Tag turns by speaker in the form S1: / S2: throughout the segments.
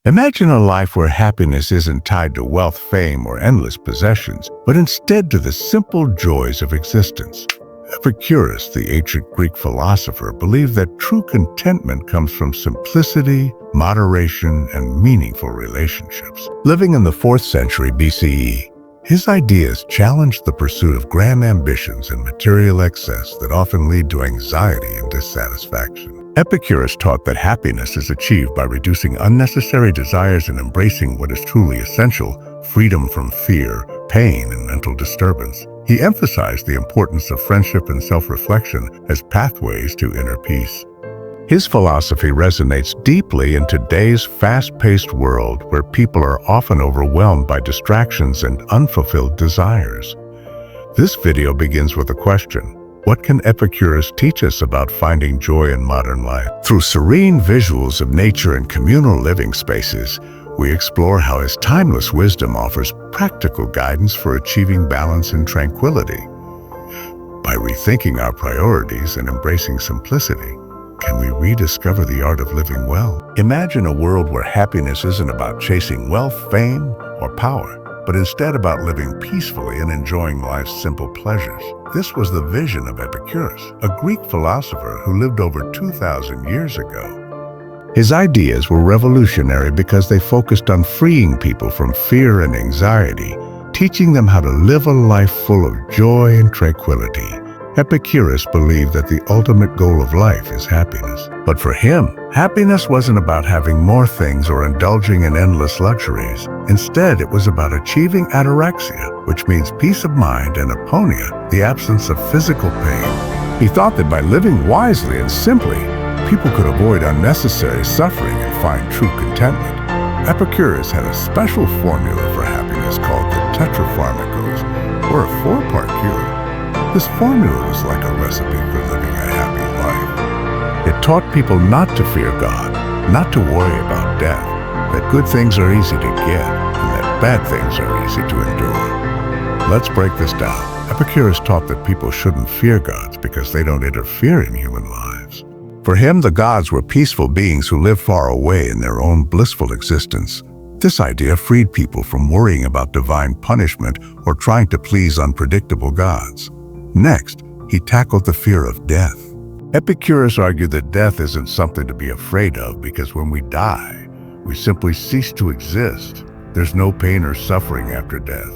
S1: Imagine a life where happiness isn't tied to wealth, fame, or endless possessions, but instead to the simple joys of existence. Epicurus, the ancient Greek philosopher, believed that true contentment comes from simplicity, moderation, and meaningful relationships. Living in the 4th century BCE, his ideas challenged the pursuit of grand ambitions and material excess that often lead to anxiety and dissatisfaction. Epicurus taught that happiness is achieved by reducing unnecessary desires and embracing what is truly essential, freedom from fear, pain, and mental disturbance. He emphasized the importance of friendship and self-reflection as pathways to inner peace. His philosophy resonates deeply in today's fast-paced world where people are often overwhelmed by distractions and unfulfilled desires. This video begins with a question. What can Epicurus teach us about finding joy in modern life? Through serene visuals of nature and communal living spaces, we explore how his timeless wisdom offers practical guidance for achieving balance and tranquility. By rethinking our priorities and embracing simplicity, can we rediscover the art of living well? Imagine a world where happiness isn't about chasing wealth, fame, or power, but instead about living peacefully and enjoying life's simple pleasures. This was the vision of Epicurus, a Greek philosopher who lived over 2,000 years ago. His ideas were revolutionary because they focused on freeing people from fear and anxiety, teaching them how to live a life full of joy and tranquility. Epicurus believed that the ultimate goal of life is happiness. But for him, happiness wasn't about having more things or indulging in endless luxuries. Instead, it was about achieving ataraxia, which means peace of mind, and aponia, the absence of physical pain. He thought that by living wisely and simply, people could avoid unnecessary suffering and find true contentment. Epicurus had a special formula for happiness called the tetrapharmacos, or a 4-part cure. This formula was like a recipe for living a happy life. It taught people not to fear God, not to worry about death, that good things are easy to get, and that bad things are easy to endure. Let's break this down. Epicurus taught that people shouldn't fear gods because they don't interfere in human lives. For him, the gods were peaceful beings who lived far away in their own blissful existence. This idea freed people from worrying about divine punishment or trying to please unpredictable gods. Next, he tackled the fear of death. Epicurus argued that death isn't something to be afraid of because when we die, we simply cease to exist. There's no pain or suffering after death.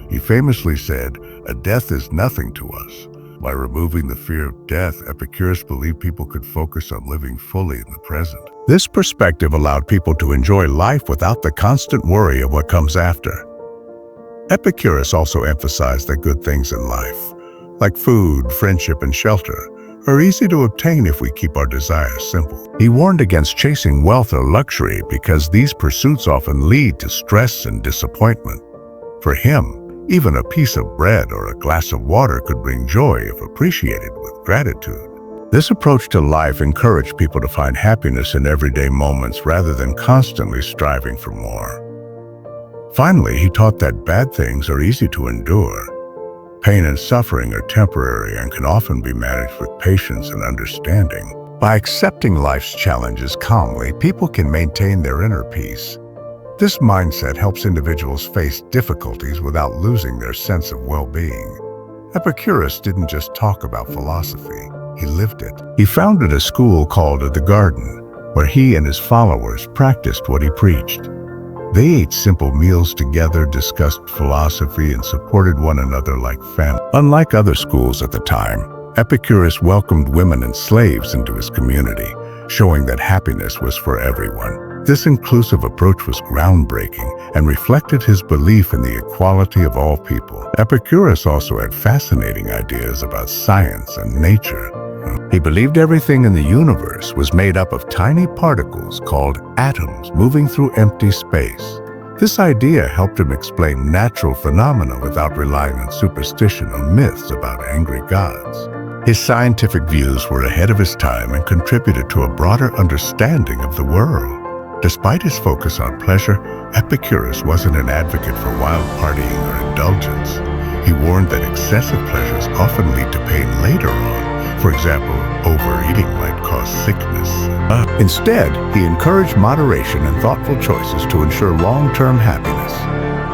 S1: He famously said, "A death is nothing to us." By removing the fear of death, Epicurus believed people could focus on living fully in the present. This perspective allowed people to enjoy life without the constant worry of what comes after. Epicurus also emphasized that good things in life, like food, friendship, and shelter, are easy to obtain if we keep our desires simple. He warned against chasing wealth or luxury because these pursuits often lead to stress and disappointment. For him, even a piece of bread or a glass of water could bring joy if appreciated with gratitude. This approach to life encouraged people to find happiness in everyday moments rather than constantly striving for more. Finally, he taught that bad things are easy to endure. Pain and suffering are temporary and can often be managed with patience and understanding. By accepting life's challenges calmly, people can maintain their inner peace. This mindset helps individuals face difficulties without losing their sense of well-being. Epicurus didn't just talk about philosophy, he lived it. He founded a school called The Garden, where he and his followers practiced what he preached. They ate simple meals together, discussed philosophy, and supported one another like family. Unlike other schools at the time, Epicurus welcomed women and slaves into his community, showing that happiness was for everyone. This inclusive approach was groundbreaking and reflected his belief in the equality of all people. Epicurus also had fascinating ideas about science and nature. He believed everything in the universe was made up of tiny particles called atoms moving through empty space. This idea helped him explain natural phenomena without relying on superstition or myths about angry gods. His scientific views were ahead of his time and contributed to a broader understanding of the world. Despite his focus on pleasure, Epicurus wasn't an advocate for wild partying or indulgence. He warned that excessive pleasures often lead to pain later on, For example, overeating might cause sickness. Instead, he encouraged moderation and thoughtful choices to ensure long-term happiness.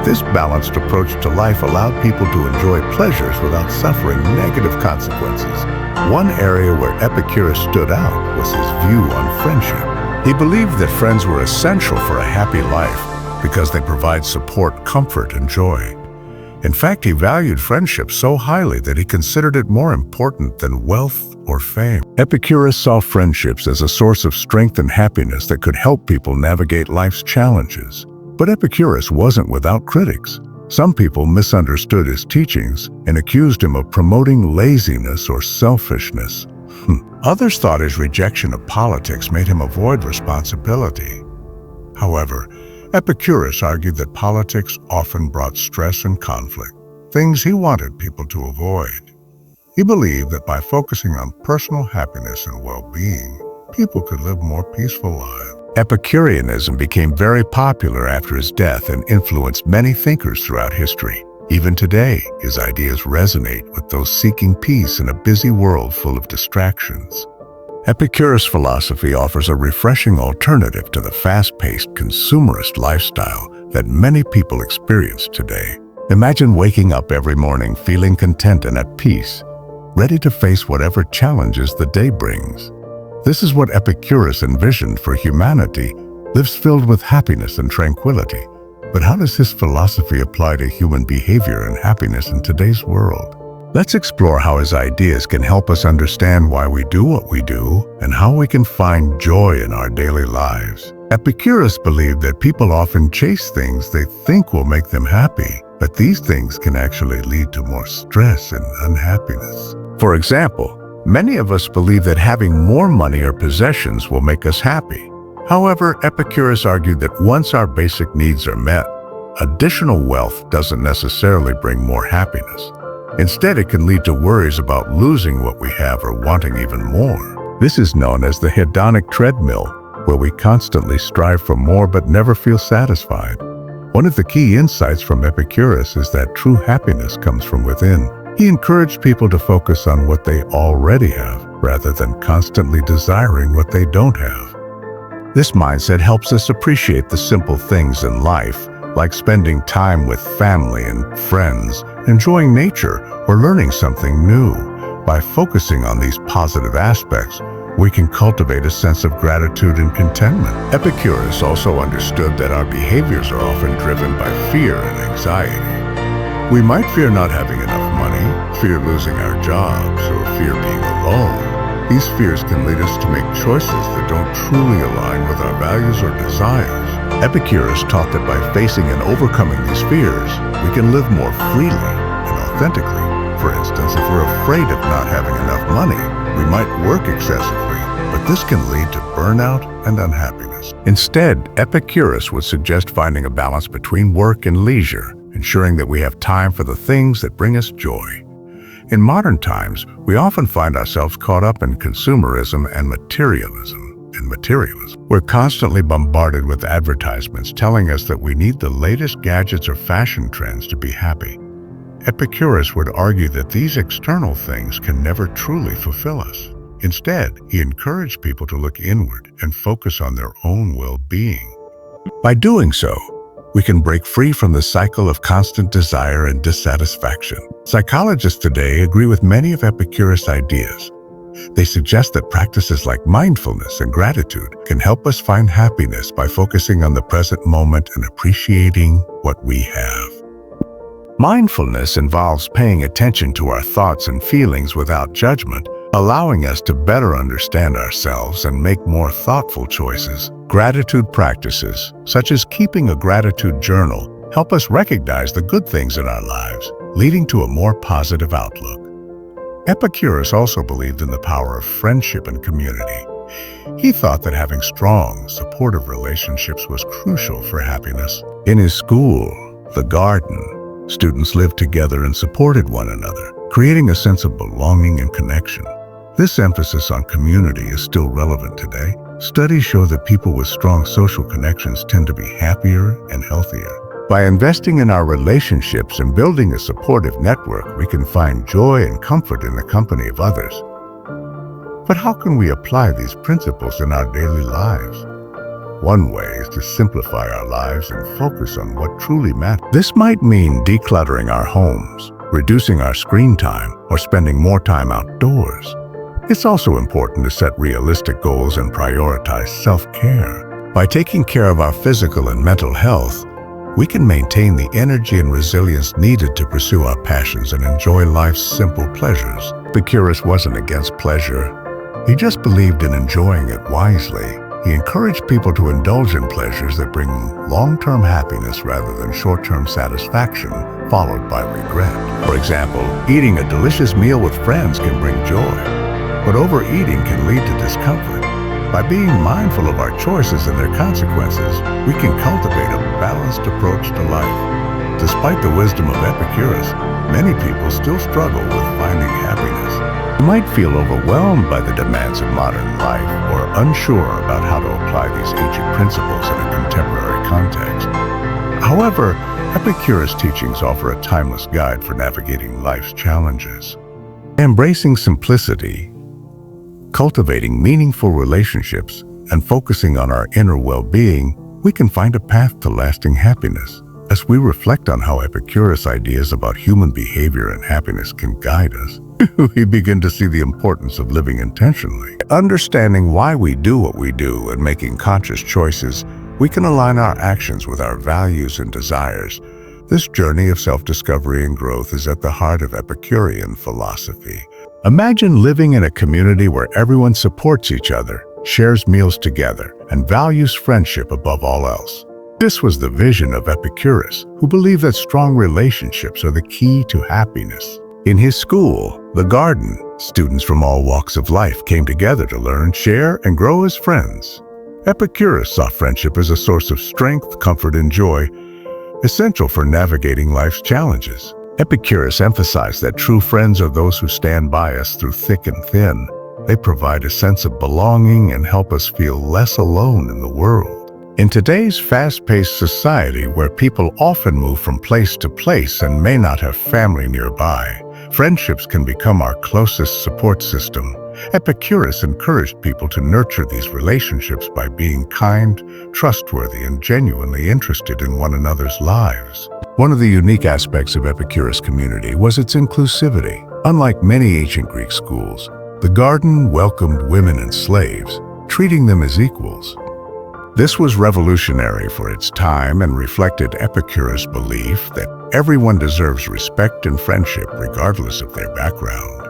S1: This balanced approach to life allowed people to enjoy pleasures without suffering negative consequences. One area where Epicurus stood out was his view on friendship. He believed that friends were essential for a happy life because they provide support, comfort, and joy. In fact, he valued friendship so highly that he considered it more important than wealth or fame. Epicurus saw friendships as a source of strength and happiness that could help people navigate life's challenges. But Epicurus wasn't without critics. Some people misunderstood his teachings and accused him of promoting laziness or selfishness. Others thought his rejection of politics made him avoid responsibility. However, Epicurus argued that politics often brought stress and conflict, things he wanted people to avoid. He believed that by focusing on personal happiness and well-being, people could live more peaceful lives. Epicureanism became very popular after his death and influenced many thinkers throughout history. Even today, his ideas resonate with those seeking peace in a busy world full of distractions. Epicurus' philosophy offers a refreshing alternative to the fast-paced, consumerist lifestyle that many people experience today. Imagine waking up every morning feeling content and at peace, ready to face whatever challenges the day brings. This is what Epicurus envisioned for humanity, lives filled with happiness and tranquility. But how does his philosophy apply to human behavior and happiness in today's world? Let's explore how his ideas can help us understand why we do what we do and how we can find joy in our daily lives. Epicurus believed that people often chase things they think will make them happy, but these things can actually lead to more stress and unhappiness. For example, many of us believe that having more money or possessions will make us happy. However, Epicurus argued that once our basic needs are met, additional wealth doesn't necessarily bring more happiness. Instead, it can lead to worries about losing what we have or wanting even more. This is known as the hedonic treadmill, where we constantly strive for more but never feel satisfied. One of the key insights from Epicurus is that true happiness comes from within. He encouraged people to focus on what they already have, rather than constantly desiring what they don't have. This mindset helps us appreciate the simple things in life, like spending time with family and friends, enjoying nature, or learning something new. By focusing on these positive aspects, we can cultivate a sense of gratitude and contentment. Epicurus also understood that our behaviors are often driven by fear and anxiety. We might fear not having enough money, fear losing our jobs, or fear being alone. These fears can lead us to make choices that don't truly align with our values or desires. Epicurus taught that by facing and overcoming these fears, we can live more freely and authentically. For instance, if we're afraid of not having enough money, we might work excessively, but this can lead to burnout and unhappiness. Instead, Epicurus would suggest finding a balance between work and leisure, ensuring that we have time for the things that bring us joy. In modern times, we often find ourselves caught up in consumerism and materialism. We're constantly bombarded with advertisements telling us that we need the latest gadgets or fashion trends to be happy. Epicurus would argue that these external things can never truly fulfill us. Instead, he encouraged people to look inward and focus on their own well-being. By doing so, we can break free from the cycle of constant desire and dissatisfaction. Psychologists today agree with many of Epicurus' ideas. They suggest that practices like mindfulness and gratitude can help us find happiness by focusing on the present moment and appreciating what we have. Mindfulness involves paying attention to our thoughts and feelings without judgment, allowing us to better understand ourselves and make more thoughtful choices. Gratitude practices, such as keeping a gratitude journal, help us recognize the good things in our lives, leading to a more positive outlook. Epicurus also believed in the power of friendship and community. He thought that having strong, supportive relationships was crucial for happiness. In his school, the garden, students lived together and supported one another, creating a sense of belonging and connection. This emphasis on community is still relevant today. Studies show that people with strong social connections tend to be happier and healthier. By investing in our relationships and building a supportive network, we can find joy and comfort in the company of others. But how can we apply these principles in our daily lives? One way is to simplify our lives and focus on what truly matters. This might mean decluttering our homes, reducing our screen time, or spending more time outdoors. It's also important to set realistic goals and prioritize self-care. By taking care of our physical and mental health, we can maintain the energy and resilience needed to pursue our passions and enjoy life's simple pleasures. Epicurus wasn't against pleasure. He just believed in enjoying it wisely. He encouraged people to indulge in pleasures that bring long-term happiness rather than short-term satisfaction, followed by regret. For example, eating a delicious meal with friends can bring joy, but overeating can lead to discomfort. By being mindful of our choices and their consequences, we can cultivate a balanced approach to life. Despite the wisdom of Epicurus, many people still struggle with finding happiness. You might feel overwhelmed by the demands of modern life or unsure about how to apply these ancient principles in a contemporary context. However, Epicurus' teachings offer a timeless guide for navigating life's challenges. Embracing simplicity, cultivating meaningful relationships, and focusing on our inner well-being, we can find a path to lasting happiness. As we reflect on how Epicurus' ideas about human behavior and happiness can guide us, we begin to see the importance of living intentionally. Understanding why we do what we do and making conscious choices, we can align our actions with our values and desires. This journey of self-discovery and growth is at the heart of Epicurean philosophy. Imagine living in a community where everyone supports each other, shares meals together, and values friendship above all else. This was the vision of Epicurus, who believed that strong relationships are the key to happiness. In his school, the garden, students from all walks of life came together to learn, share, and grow as friends. Epicurus saw friendship as a source of strength, comfort, and joy, essential for navigating life's challenges. Epicurus emphasized that true friends are those who stand by us through thick and thin. They provide a sense of belonging and help us feel less alone in the world. In today's fast-paced society, where people often move from place to place and may not have family nearby, friendships can become our closest support system. Epicurus encouraged people to nurture these relationships by being kind, trustworthy, and genuinely interested in one another's lives. One of the unique aspects of Epicurus' community was its inclusivity. Unlike many ancient Greek schools, the garden welcomed women and slaves, treating them as equals. This was revolutionary for its time and reflected Epicurus' belief that everyone deserves respect and friendship regardless of their background.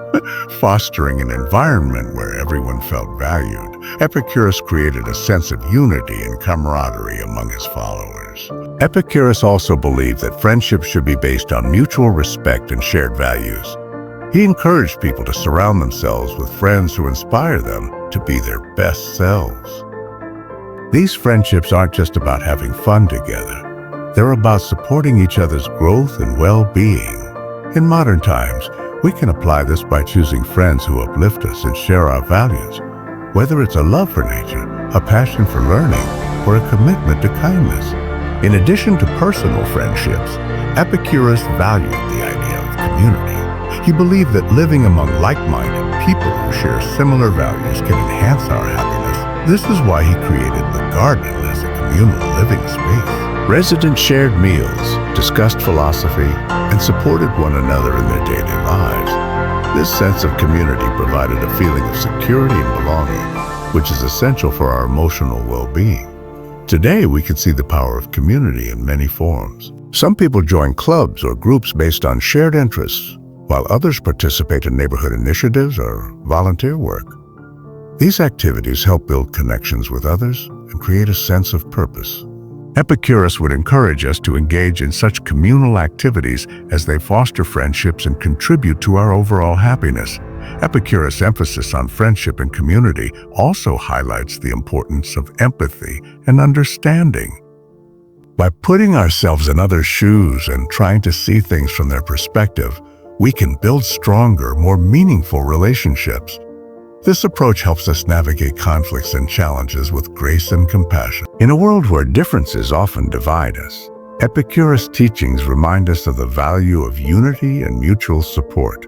S1: Fostering an environment where everyone felt valued, Epicurus created a sense of unity and camaraderie among his followers. Epicurus also believed that friendships should be based on mutual respect and shared values. He encouraged people to surround themselves with friends who inspire them to be their best selves. These friendships aren't just about having fun together. They're about supporting each other's growth and well-being. In modern times, we can apply this by choosing friends who uplift us and share our values, whether it's a love for nature, a passion for learning, or a commitment to kindness. In addition to personal friendships, Epicurus valued the idea of community. He believed that living among like-minded people who share similar values can enhance our happiness. This is why he created the garden as a communal living space. Residents shared meals, discussed philosophy, and supported one another in their daily lives. This sense of community provided a feeling of security and belonging, which is essential for our emotional well-being. Today, we can see the power of community in many forms. Some people join clubs or groups based on shared interests, while others participate in neighborhood initiatives or volunteer work. These activities help build connections with others and create a sense of purpose. Epicurus would encourage us to engage in such communal activities as they foster friendships and contribute to our overall happiness. Epicurus' emphasis on friendship and community also highlights the importance of empathy and understanding. By putting ourselves in others' shoes and trying to see things from their perspective, we can build stronger, more meaningful relationships. This approach helps us navigate conflicts and challenges with grace and compassion. In a world where differences often divide us, Epicurus' teachings remind us of the value of unity and mutual support.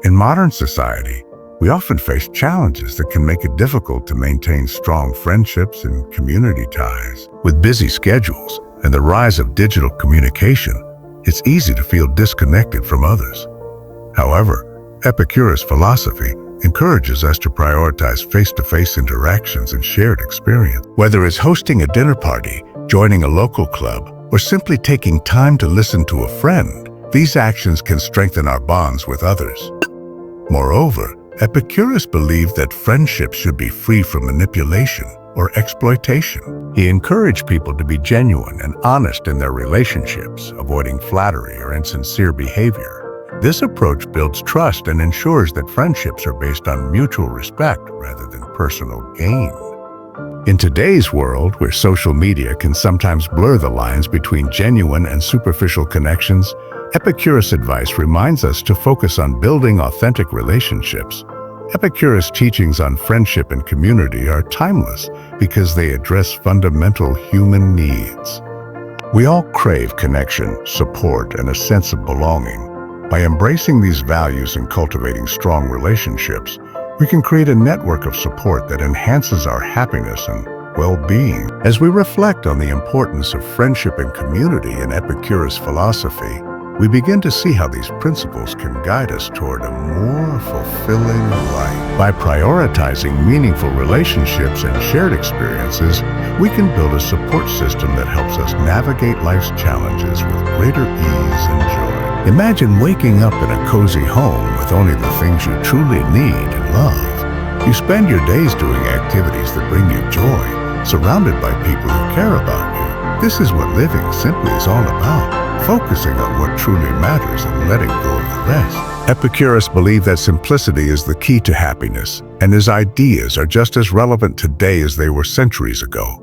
S1: In modern society, we often face challenges that can make it difficult to maintain strong friendships and community ties. With busy schedules and the rise of digital communication, it's easy to feel disconnected from others. However, Epicurus' philosophy encourages us to prioritize face-to-face interactions and shared experience. Whether it's hosting a dinner party, joining a local club, or simply taking time to listen to a friend, these actions can strengthen our bonds with others. Moreover, Epicurus believed that friendships should be free from manipulation or exploitation. He encouraged people to be genuine and honest in their relationships, avoiding flattery or insincere behavior. This approach builds trust and ensures that friendships are based on mutual respect rather than personal gain. In today's world, where social media can sometimes blur the lines between genuine and superficial connections, Epicurus' advice reminds us to focus on building authentic relationships. Epicurus' teachings on friendship and community are timeless because they address fundamental human needs. We all crave connection, support, and a sense of belonging. By embracing these values and cultivating strong relationships, we can create a network of support that enhances our happiness and well-being. As we reflect on the importance of friendship and community in Epicurus' philosophy, we begin to see how these principles can guide us toward a more fulfilling life. By prioritizing meaningful relationships and shared experiences, we can build a support system that helps us navigate life's challenges with greater ease and joy. Imagine waking up in a cozy home with only the things you truly need and love. You spend your days doing activities that bring you joy, surrounded by people who care about you. This is what living simply is all about. Focusing on what truly matters and letting go of the rest. Epicurus believed that simplicity is the key to happiness, and his ideas are just as relevant today as they were centuries ago.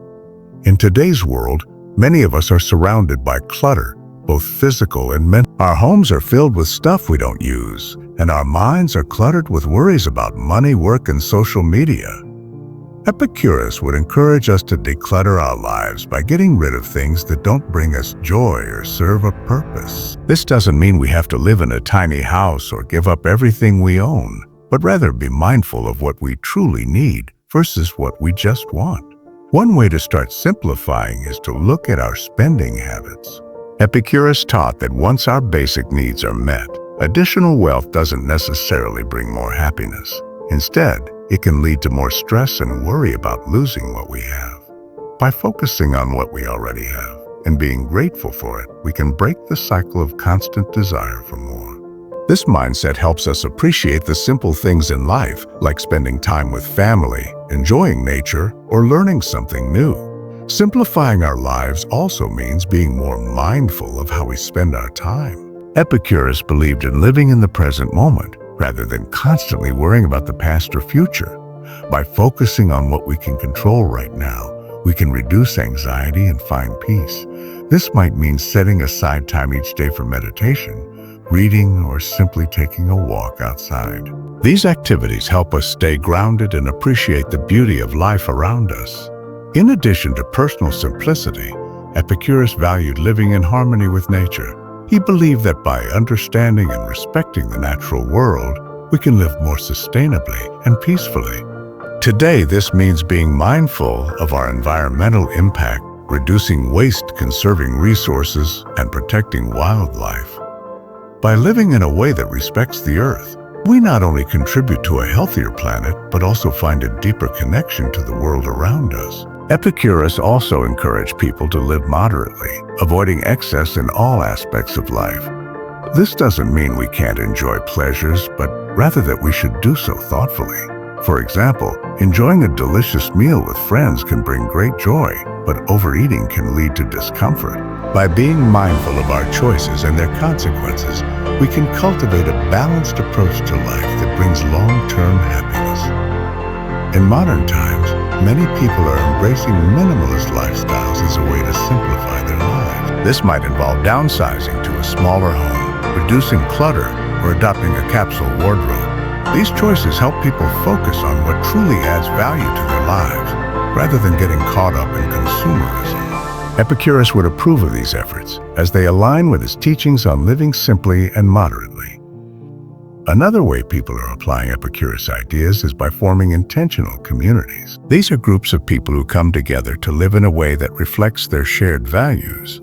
S1: In today's world, many of us are surrounded by clutter, both physical and mental. Our homes are filled with stuff we don't use, and our minds are cluttered with worries about money, work, and social media. Epicurus would encourage us to declutter our lives by getting rid of things that don't bring us joy or serve a purpose. This doesn't mean we have to live in a tiny house or give up everything we own, but rather be mindful of what we truly need versus what we just want. One way to start simplifying is to look at our spending habits. Epicurus taught that once our basic needs are met, additional wealth doesn't necessarily bring more happiness. Instead, it can lead to more stress and worry about losing what we have. By focusing on what we already have and being grateful for it, we can break the cycle of constant desire for more. This mindset helps us appreciate the simple things in life, like spending time with family, enjoying nature, or learning something new. Simplifying our lives also means being more mindful of how we spend our time. Epicurus believed in living in the present moment, rather than constantly worrying about the past or future. By focusing on what we can control right now, we can reduce anxiety and find peace. This might mean setting aside time each day for meditation, reading, or simply taking a walk outside. These activities help us stay grounded and appreciate the beauty of life around us. In addition to personal simplicity, Epicurus valued living in harmony with nature. He believed that by understanding and respecting the natural world, we can live more sustainably and peacefully. Today, this means being mindful of our environmental impact, reducing waste, conserving resources, and protecting wildlife. By living in a way that respects the earth, we not only contribute to a healthier planet, but also find a deeper connection to the world around us. Epicurus also encouraged people to live moderately, avoiding excess in all aspects of life. This doesn't mean we can't enjoy pleasures, but rather that we should do so thoughtfully. For example, enjoying a delicious meal with friends can bring great joy, but overeating can lead to discomfort. By being mindful of our choices and their consequences, we can cultivate a balanced approach to life that brings long-term happiness. In modern times, many people are embracing minimalist lifestyles as a way to simplify their lives. This might involve downsizing to a smaller home, reducing clutter, or adopting a capsule wardrobe. These choices help people focus on what truly adds value to their lives, rather than getting caught up in consumerism. Epicurus would approve of these efforts, as they align with his teachings on living simply and moderately. Another way people are applying Epicurus ideas is by forming intentional communities. These are groups of people who come together to live in a way that reflects their shared values,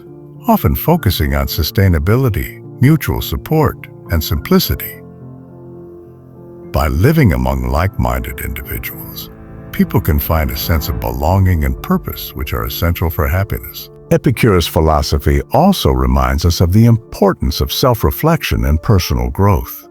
S1: often focusing on sustainability, mutual support, and simplicity. By living among like-minded individuals, people can find a sense of belonging and purpose, which are essential for happiness. Epicurus' philosophy also reminds us of the importance of self-reflection and personal growth.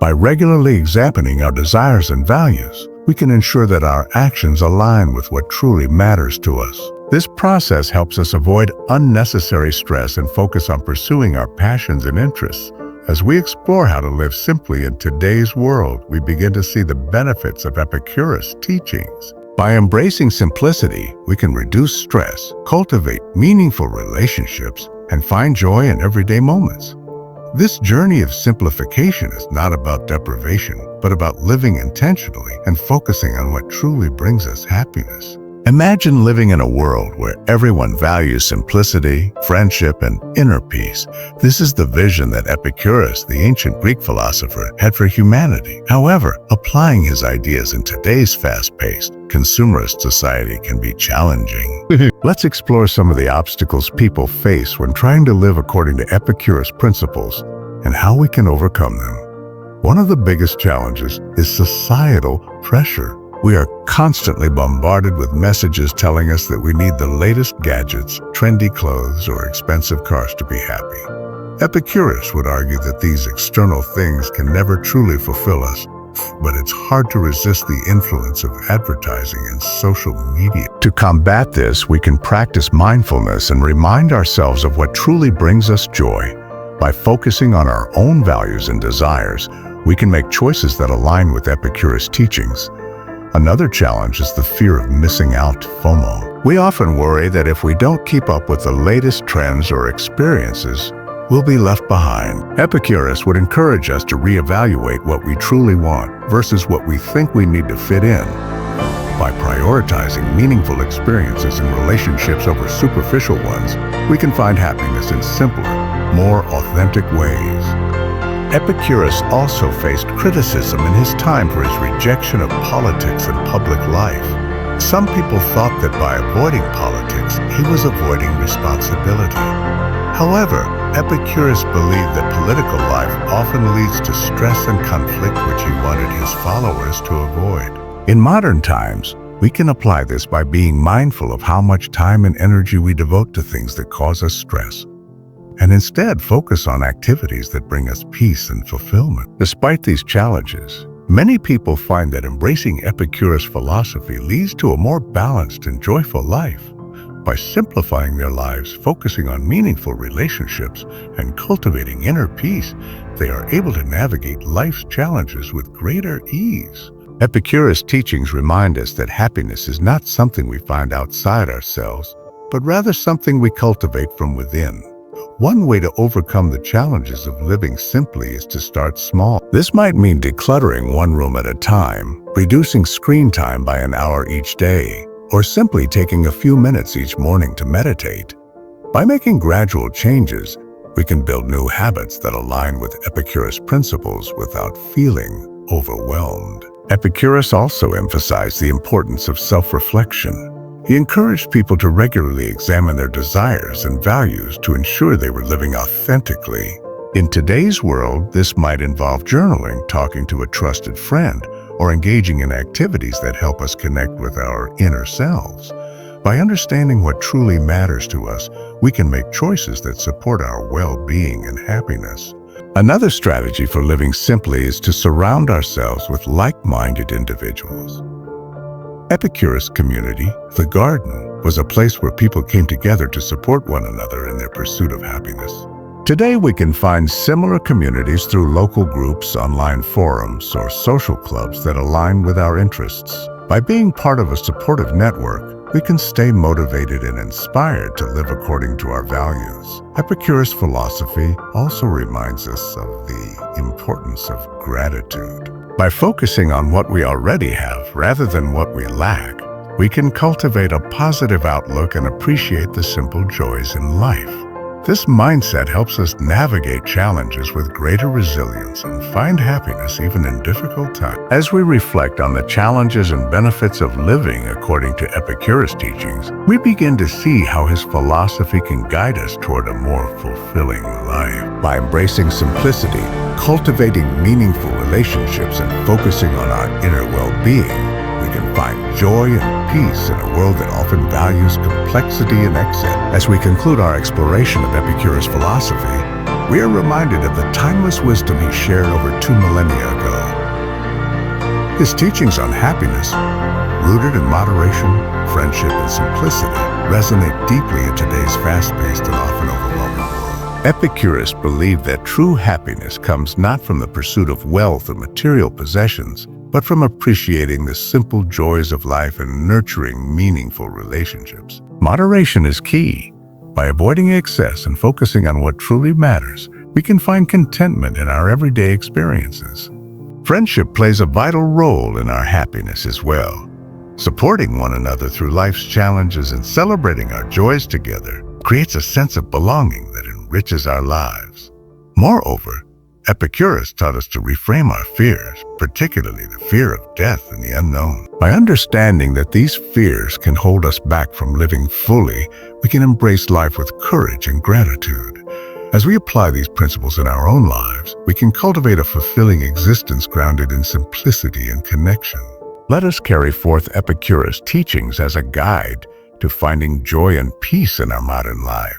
S1: By regularly examining our desires and values, we can ensure that our actions align with what truly matters to us. This process helps us avoid unnecessary stress and focus on pursuing our passions and interests. As we explore how to live simply in today's world, we begin to see the benefits of Epicurus' teachings. By embracing simplicity, we can reduce stress, cultivate meaningful relationships, and find joy in everyday moments. This journey of simplification is not about deprivation, but about living intentionally and focusing on what truly brings us happiness. Imagine living in a world where everyone values simplicity, friendship, and inner peace. This is the vision that Epicurus, the ancient Greek philosopher, had for humanity. However, applying his ideas in today's fast-paced, consumerist society can be challenging. Let's explore some of the obstacles people face when trying to live according to Epicurus' principles and how we can overcome them. One of the biggest challenges is societal pressure. We are constantly bombarded with messages telling us that we need the latest gadgets, trendy clothes, or expensive cars to be happy. Epicurus would argue that these external things can never truly fulfill us, but it's hard to resist the influence of advertising and social media. To combat this, we can practice mindfulness and remind ourselves of what truly brings us joy. By focusing on our own values and desires, we can make choices that align with Epicurus' teachings. Another challenge is the fear of missing out, FOMO. We often worry that if we don't keep up with the latest trends or experiences, we'll be left behind. Epicurus would encourage us to reevaluate what we truly want versus what we think we need to fit in. By prioritizing meaningful experiences and relationships over superficial ones, we can find happiness in simpler, more authentic ways. Epicurus also faced criticism in his time for his rejection of politics and public life. Some people thought that by avoiding politics, he was avoiding responsibility. However, Epicurus believed that political life often leads to stress and conflict, which he wanted his followers to avoid. In modern times, we can apply this by being mindful of how much time and energy we devote to things that cause us stress, and instead focus on activities that bring us peace and fulfillment. Despite these challenges, many people find that embracing Epicurus' philosophy leads to a more balanced and joyful life. By simplifying their lives, focusing on meaningful relationships, and cultivating inner peace, they are able to navigate life's challenges with greater ease. Epicurus' teachings remind us that happiness is not something we find outside ourselves, but rather something we cultivate from within. One way to overcome the challenges of living simply is to start small. This might mean decluttering one room at a time, reducing screen time by an hour each day, or simply taking a few minutes each morning to meditate. By making gradual changes, we can build new habits that align with Epicurus' principles without feeling overwhelmed. Epicurus also emphasized the importance of self-reflection. He encouraged people to regularly examine their desires and values to ensure they were living authentically. In today's world, this might involve journaling, talking to a trusted friend, or engaging in activities that help us connect with our inner selves. By understanding what truly matters to us, we can make choices that support our well-being and happiness. Another strategy for living simply is to surround ourselves with like-minded individuals. Epicurus' community, the garden, was a place where people came together to support one another in their pursuit of happiness. Today, we can find similar communities through local groups, online forums, or social clubs that align with our interests. By being part of a supportive network, we can stay motivated and inspired to live according to our values. Epicurus' philosophy also reminds us of the importance of gratitude. By focusing on what we already have rather than what we lack, we can cultivate a positive outlook and appreciate the simple joys in life. This mindset helps us navigate challenges with greater resilience and find happiness even in difficult times. As we reflect on the challenges and benefits of living according to Epicurus' teachings, we begin to see how his philosophy can guide us toward a more fulfilling life. By embracing simplicity, cultivating meaningful relationships, and focusing on our inner well-being, we can find joy and peace in a world that often values complexity and excess. As we conclude our exploration of Epicurus' philosophy, we are reminded of the timeless wisdom he shared over 2 millennia ago. His teachings on happiness, rooted in moderation, friendship, and simplicity, resonate deeply in today's fast-paced and often overwhelming world. Epicurus believed that true happiness comes not from the pursuit of wealth or material possessions, but from appreciating the simple joys of life and nurturing meaningful relationships. Moderation is key. By avoiding excess and focusing on what truly matters, we can find contentment in our everyday experiences. Friendship plays a vital role in our happiness as well. Supporting one another through life's challenges and celebrating our joys together creates a sense of belonging that enriches our lives. Moreover, Epicurus taught us to reframe our fears, particularly the fear of death and the unknown. By understanding that these fears can hold us back from living fully, we can embrace life with courage and gratitude. As we apply these principles in our own lives, we can cultivate a fulfilling existence grounded in simplicity and connection. Let us carry forth Epicurus' teachings as a guide to finding joy and peace in our modern life.